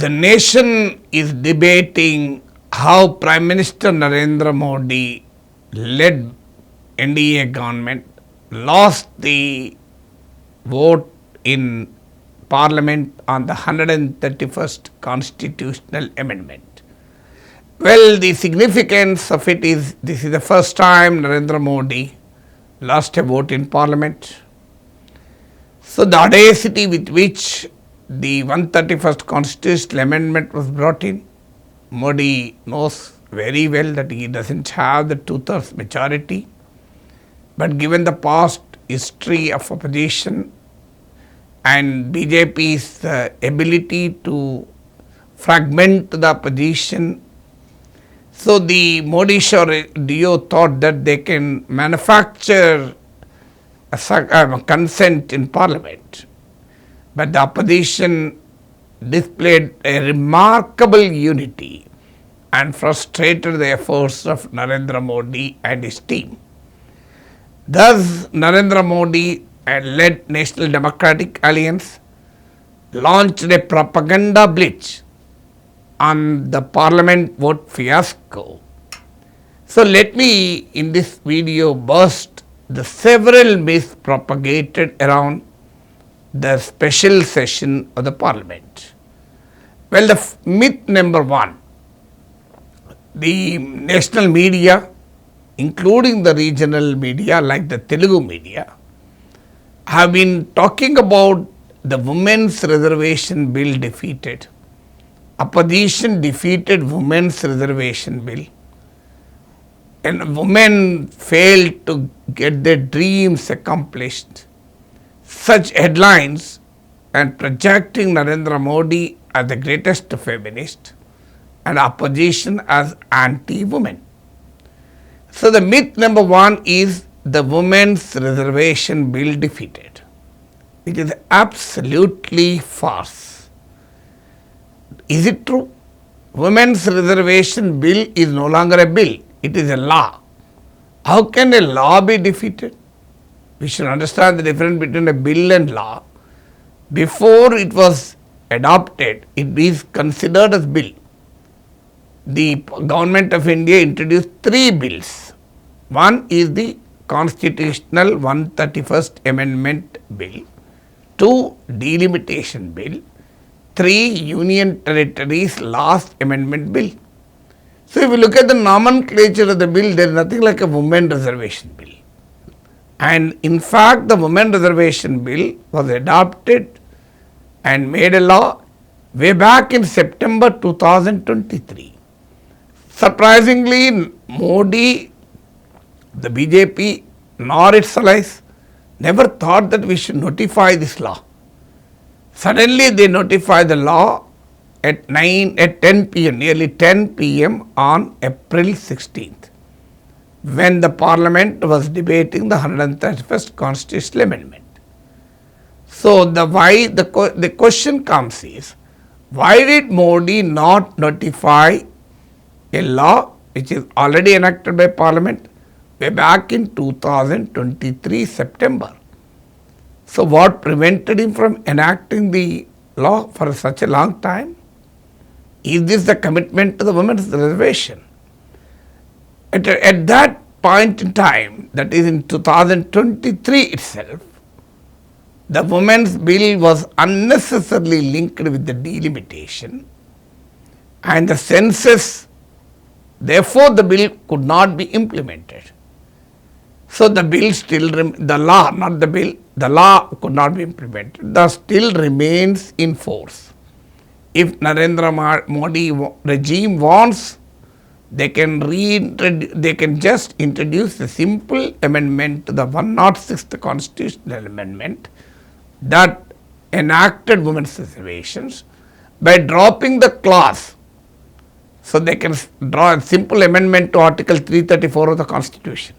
The nation is debating how Prime Minister Narendra Modi led NDA government lost the vote in Parliament on the 131st Constitutional Amendment. Well, the significance of it is this is the first time Narendra Modi lost a vote in Parliament. So the audacity with which the 131st Constitutional Amendment was brought in, Modi knows very well that he doesn't have the 2/3 majority. But given the past history of opposition and BJP's ability to fragment the opposition, so the Modi duo thought that they can manufacture a consent in Parliament. But the opposition displayed a remarkable unity and frustrated the efforts of Narendra Modi and his team. Thus, Narendra Modi led National Democratic Alliance launched a propaganda blitz on the Parliament vote fiasco. So, let me in this video burst the several myths propagated around the special session of the Parliament. Well, the myth number one, the national media, including the regional media like the Telugu media, have been talking about the Women's Reservation Bill defeated. Opposition defeated Women's Reservation Bill, and women failed to get their dreams accomplished. Such headlines and projecting Narendra Modi as the greatest feminist and opposition as anti-women. So the myth number one is the Women's Reservation Bill defeated. It is absolutely false. Is it true? Women's Reservation Bill is no longer a bill, it is a law. How can a law be defeated? We should understand the difference between a bill and law. Before it was adopted, it is considered as bill. The government of India introduced 3 bills. One is the Constitutional 131st Amendment Bill, 2 delimitation bill, 3 Union Territories Last Amendment Bill. So if you look at the nomenclature of the bill, there is nothing like a women reservation bill. And in fact, the Women Reservation Bill was adopted and made a law way back in September 2023. Surprisingly, Modi, the BJP, nor its allies never thought that we should notify this law. Suddenly they notified the law at 10 p.m., nearly 10 p.m. on April 16th. When the Parliament was debating the 131st Constitutional Amendment. So the question comes is, why did Modi not notify a law which is already enacted by Parliament way back in 2023 September? So what prevented him from enacting the law for such a long time? Is this the commitment to the women's reservation? At that point in time, that is in 2023 itself, the women's bill was unnecessarily linked with the delimitation and the census, therefore the bill could not be implemented. So the bill still, the law, not the bill, the law could not be implemented, thus still remains in force. If Narendra Modi regime wants, they can just introduce a simple amendment to the 106th Constitutional Amendment that enacted women's reservations by dropping the clause. So they can draw a simple amendment to Article 334 of the Constitution,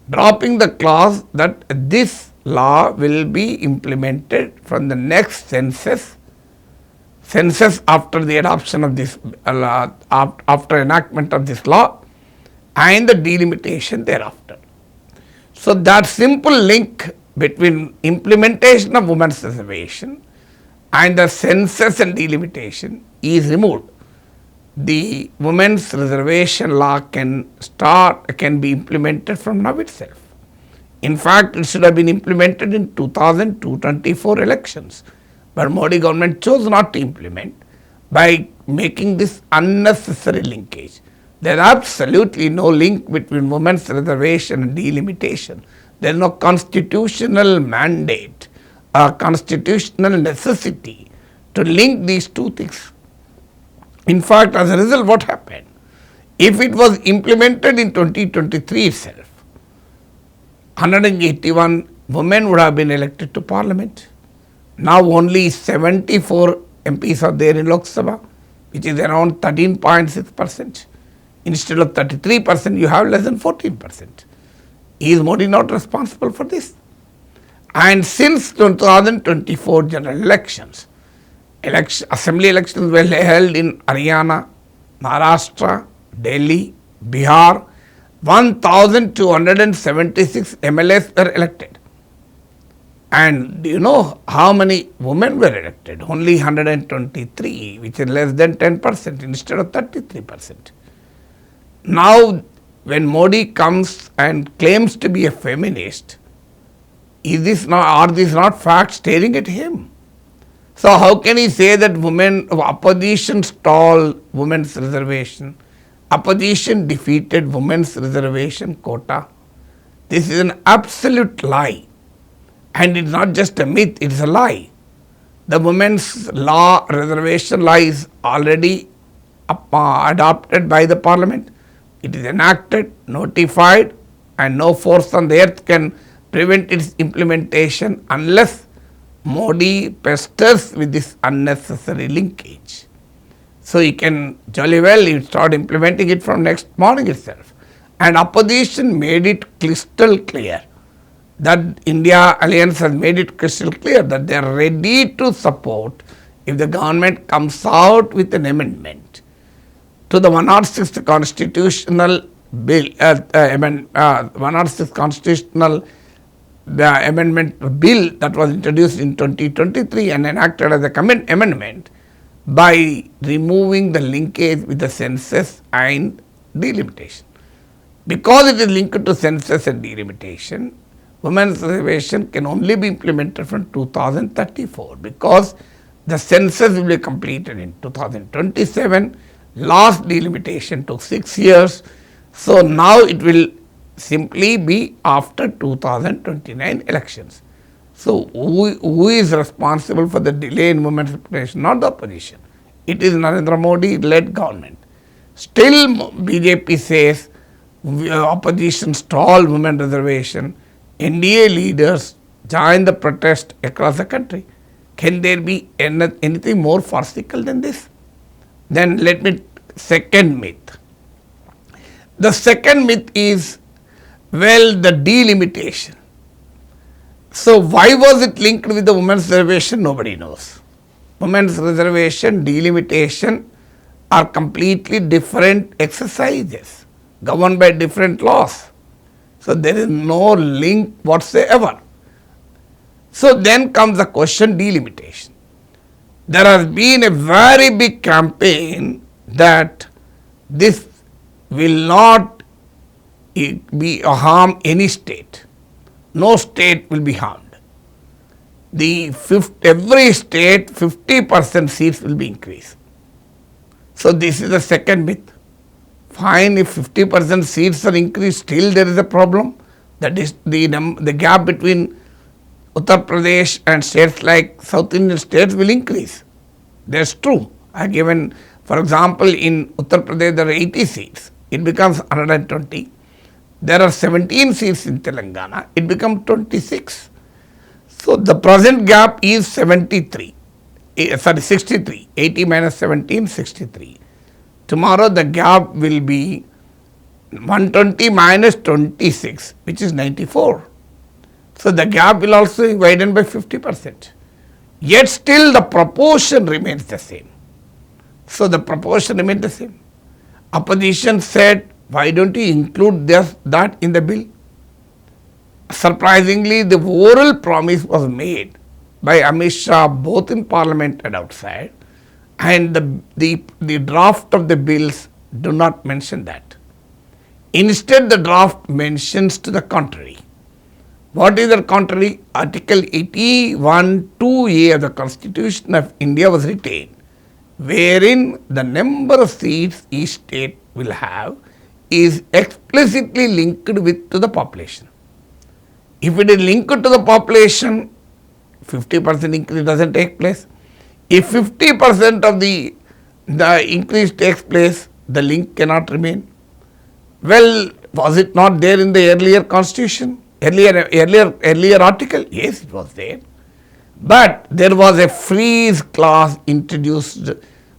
dropping the clause that this law will be implemented from the next census after the adoption of this, after enactment of this law and the delimitation thereafter. So that simple link between implementation of women's reservation and the census and delimitation is removed, the women's reservation law can be implemented from now itself. In fact, it should have been implemented in 2024 elections, but Modi government chose not to implement by making this unnecessary linkage. There is absolutely no link between women's reservation and delimitation. There is no constitutional mandate or constitutional necessity to link these two things. In fact, as a result, what happened? If it was implemented in 2023 itself, 181 women would have been elected to Parliament. Now only 74 MPs are there in Lok Sabha, which is around 13.6%. Instead of 33%, you have less than 14%. Is Modi not responsible for this? And since 2024 general elections, assembly elections were held in Haryana, Maharashtra, Delhi, Bihar. 1,276 MLAs were elected. And do you know how many women were elected? Only 123, which is less than 10% instead of 33%. Now, when Modi comes and claims to be a feminist, are these not facts staring at him? So how can he say that opposition stalled women's reservation? Opposition defeated women's reservation quota. This is an absolute lie. And it's not just a myth, it's a lie. The women's law, reservation law is already adopted by the Parliament. It is enacted, notified, and no force on the earth can prevent its implementation unless Modi pesters with this unnecessary linkage. So he can jolly well start implementing it from next morning itself. And opposition made it crystal clear that India Alliance has made it crystal clear that they are ready to support if the government comes out with an amendment to the 106th constitutional bill, 106th constitutional amendment bill that was introduced in 2023 and enacted as a amendment by removing the linkage with the census and delimitation. Because it is linked to census and delimitation, women's reservation can only be implemented from 2034 because the census will be completed in 2027. Last delimitation took 6 years. So now it will simply be after 2029 elections. So who is responsible for the delay in women's representation? Not the opposition. It is Narendra Modi led government. Still BJP says opposition stalled women reservation. NDA leaders join the protest across the country. Can there be anything more farcical than this? Then second myth. The second myth is, the delimitation. So why was it linked with the women's reservation? Nobody knows. Women's reservation, delimitation are completely different exercises governed by different laws. So there is no link whatsoever. So then comes the question delimitation. There has been a very big campaign that this will not harm any state. No state will be harmed. Every state 50% seats will be increased. So this is the second myth. Fine, if 50% seats are increased, still there is a problem. That is the gap between Uttar Pradesh and states like South Indian states will increase. That's true. I given, for example, in Uttar Pradesh there are 80 seats. It becomes 120. There are 17 seats in Telangana. It becomes 26. So the present gap is 63. 80 minus 17, 63. Tomorrow the gap will be 120 minus 26, which is 94. So the gap will also widen by 50%. Yet still the proportion remains the same. So the proportion remains the same. Opposition said, why don't you include that in the bill? Surprisingly, the oral promise was made by Amit Shah both in Parliament and outside, and the draft of the bills do not mention that. Instead, the draft mentions to the contrary. What is the contrary? Article 81(2)(a) of the Constitution of India was retained, wherein the number of seats each state will have is explicitly linked with to the population. If it is linked to the population, 50% increase doesn't take place. If 50% of the increase takes place, the link cannot remain. Well, was it not there in the earlier constitution, earlier article? Yes, it was there. But there was a freeze clause introduced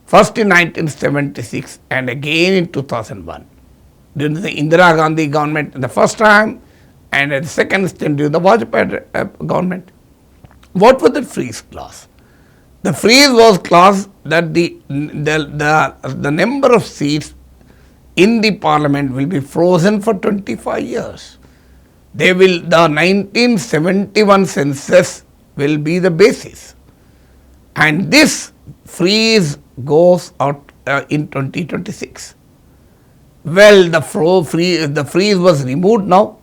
first in 1976 and again in 2001 during the Indira Gandhi government the first time and the second stint during the Vajpayee government. What was the freeze clause? The freeze was clause that the number of seats in the parliament will be frozen for 25 years. The 1971 census will be the basis, and this freeze goes out in 2026. Well, the freeze was removed now.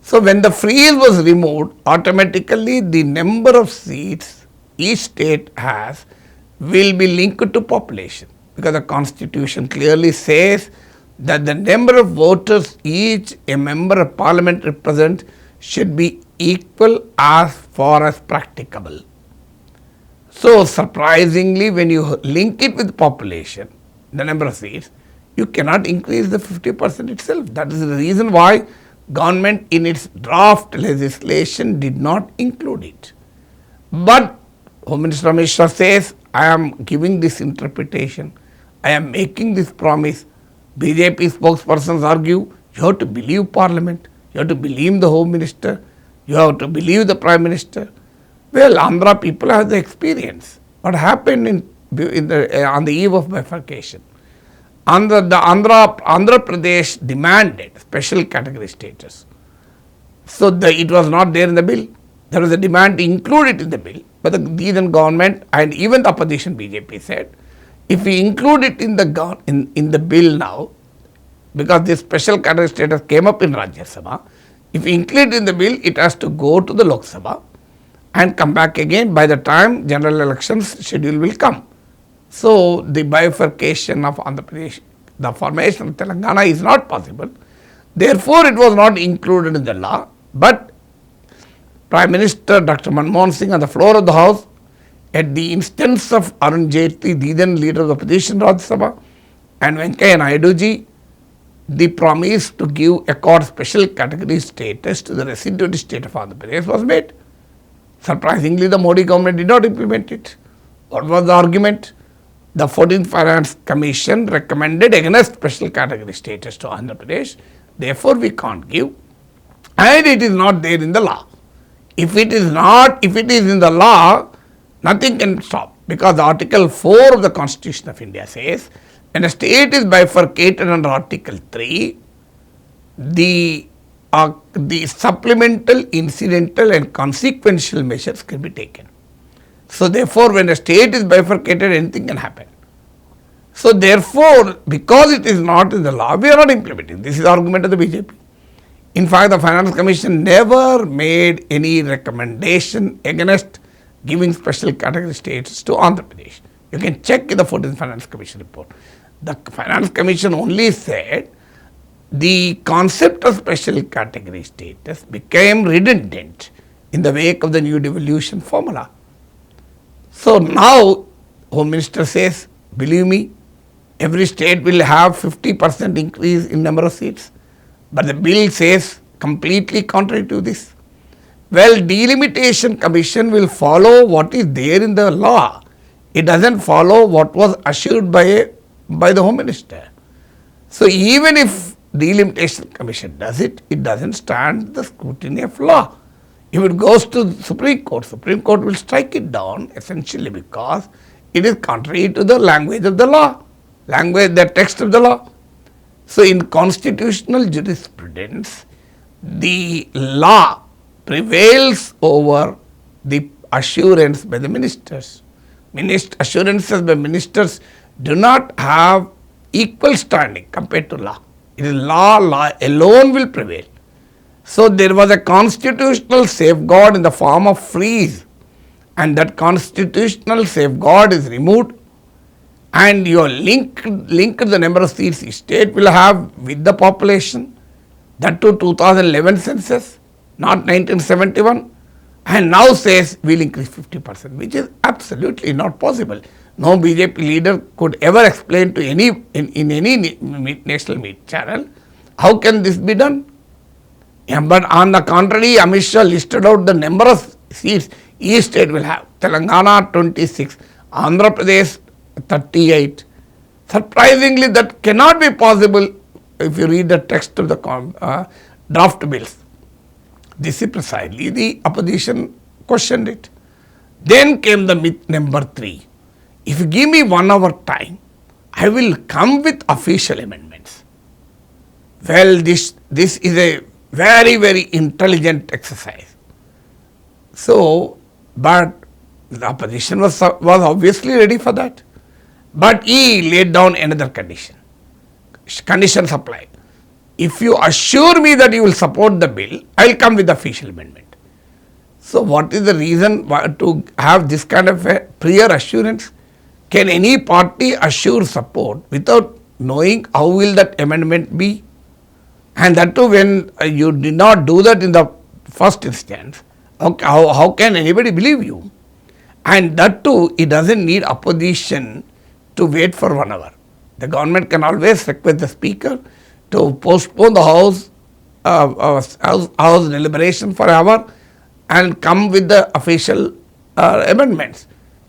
So when the freeze was removed, automatically the number of seats each state has will be linked to population, because the constitution clearly says that the number of voters each a member of parliament represents should be equal as far as practicable. So surprisingly, when you link it with population, the number of seats, you cannot increase the 50% itself. That is the reason why government in its draft legislation did not include it. But Home Minister Amit Shah says, I am giving this interpretation, I am making this promise. BJP spokespersons argue, you have to believe Parliament, you have to believe the Home Minister, you have to believe the Prime Minister. Well, Andhra people have the experience. What happened on the eve of bifurcation? Andhra Pradesh demanded special category status. So it was not there in the bill. There was a demand to include it in the bill, but the then government and even the opposition BJP said, if we include it in the bill now, because this special category status came up in Rajya Sabha, if we include it in the bill, it has to go to the Lok Sabha and come back again by the time general elections schedule will come. So the bifurcation of Andhra Pradesh, the formation of Telangana is not possible. Therefore, it was not included in the law, but Prime Minister Dr. Manmohan Singh on the floor of the House, at the instance of Arun Jaitley, the then leader of the opposition Rajya Sabha, and Venkaiah Naidu ji, the promise to accord special category status to the resident state of Andhra Pradesh was made. Surprisingly, the Modi government did not implement it. What was the argument? The 14th Finance Commission recommended against special category status to Andhra Pradesh. Therefore, we can't give, and it is not there in the law. If it is in the law, nothing can stop, because Article 4 of the Constitution of India says, when a state is bifurcated under Article 3, the supplemental, incidental and consequential measures can be taken. So therefore, when a state is bifurcated, anything can happen. So therefore, because it is not in the law, we are not implementing. This is the argument of the BJP. In fact, the Finance Commission never made any recommendation against giving special category status to Andhra Pradesh. You can check in the 14th Finance Commission report. The Finance Commission only said the concept of special category status became redundant in the wake of the new devolution formula. So now, Home Minister says, believe me, every state will have 50% increase in number of seats. But the bill says completely contrary to this. Well, delimitation commission will follow what is there in the law. It doesn't follow what was assured by the Home Minister. So even if delimitation commission does it, it doesn't stand the scrutiny of law. If it goes to the Supreme Court will strike it down essentially because it is contrary to the language of the law, the text of the law. So in constitutional jurisprudence, the law prevails over the assurance by the ministers. Assurances by ministers do not have equal standing compared to law. It is law alone will prevail. So there was a constitutional safeguard in the form of freeze, and that constitutional safeguard is removed, and you link the number of seats each state will have with the population, that to 2011 census, not 1971, and now says we will increase 50%, which is absolutely not possible. No BJP leader could ever explain to any in any national media channel how can this be done. Yeah, but on the contrary, Amit Shah listed out the number of seats each state will have. Telangana 26, Andhra Pradesh 38. Surprisingly, that cannot be possible if you read the text of the draft bills. This is precisely the opposition questioned it. Then came the myth number 3. If you give me 1 hour time, I will come with official amendments. Well, this is a very, very intelligent exercise. So, but the opposition was obviously ready for that. But he laid down another condition. Conditions apply. If you assure me that you will support the bill, I will come with the official amendment. So, what is the reason to have this kind of a prior assurance? Can any party assure support without knowing how will that amendment be? And that too, when you did not do that in the first instance, how can anybody believe you? And that too, it doesn't need opposition to wait for 1 hour. The government can always request the speaker to postpone the house deliberation for an hour and come with the official amendments,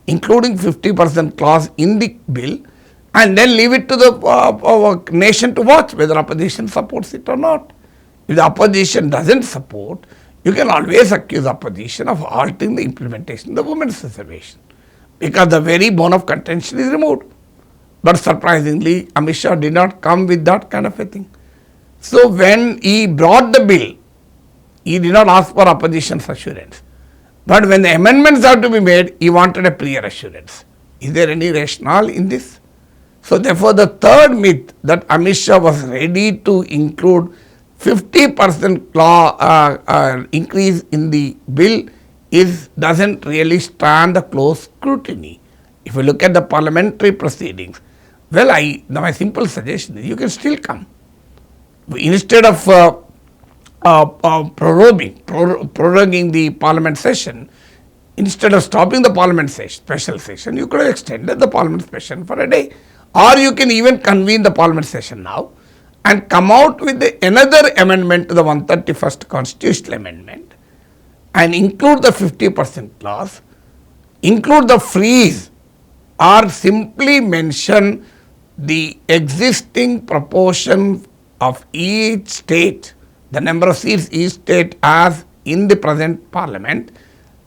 including 50% clause in the bill, and then leave it to the nation to watch whether opposition supports it or not. If the opposition doesn't support, you can always accuse opposition of halting the implementation of the women's reservation, because the very bone of contention is removed. But surprisingly, Amit Shah did not come with that kind of a thing. So when he brought the bill, he did not ask for opposition's assurance. But when the amendments are to be made, he wanted a prior assurance. Is there any rationale in this? So therefore, the third myth that Amit Shah was ready to include 50% increase in the bill doesn't really stand the close scrutiny. If you look at the parliamentary proceedings, well, my simple suggestion is you can still come. Instead of proroguing the parliament session, instead of stopping the parliament session, special session, you could have extended the parliament session for a day. Or you can even convene the parliament session now and come out with another amendment to the 131st constitutional amendment and include the 50% clause, include the freeze, or simply mention the existing proportion of each state, the number of seats each state as in the present parliament,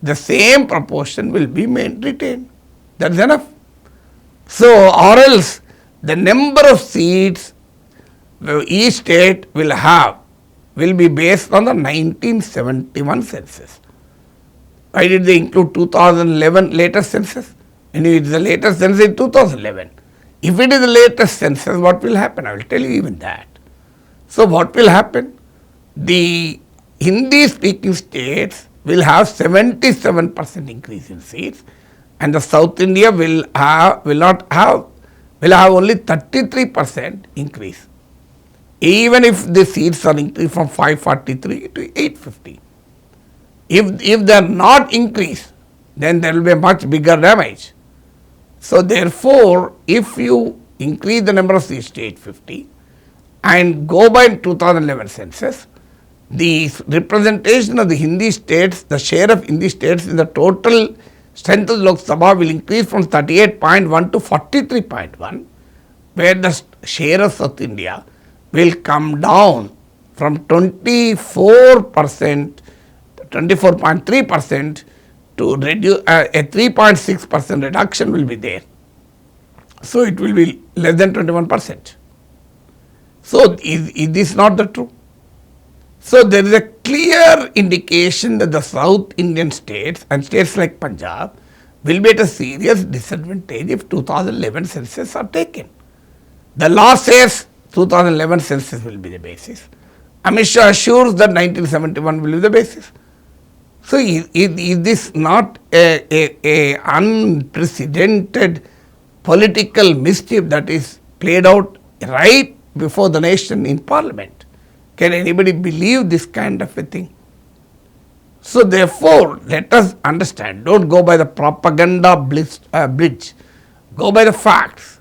the same proportion will be retained. That's enough. So, or else the number of seats each state will have will be based on the 1971 census. Why did they include 2011 latest census? And it is the latest census in 2011. If it is the latest census, what will happen? I will tell you even that. So what will happen? The Hindi speaking states will have 77% increase in seats, and the South India will have only 33% increase. Even if the seats are increased from 543 to 850. If they are not increased, then there will be a much bigger damage. So therefore, if you increase the number of seats to 850 and go by 2011 census, the representation of the Hindi states, the share of Hindi states in the total strength of the Lok Sabha will increase from 38.1 to 43.1, where the share of South India will come down from 24%, 24.3% to reduce a 3.6% reduction will be there. So it will be less than 21%. So is this not the true? So there is a clear indication that the South Indian states and states like Punjab will be at a serious disadvantage if 2011 census are taken. The law says 2011 census will be the basis. Amit Shah assures that 1971 will be the basis. So is this not a unprecedented political mischief that is played out right before the nation in Parliament? Can anybody believe this kind of a thing? So therefore, let us understand, don't go by the propaganda bridge, go by the facts,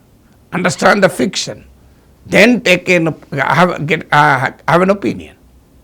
understand the fiction, then have an opinion.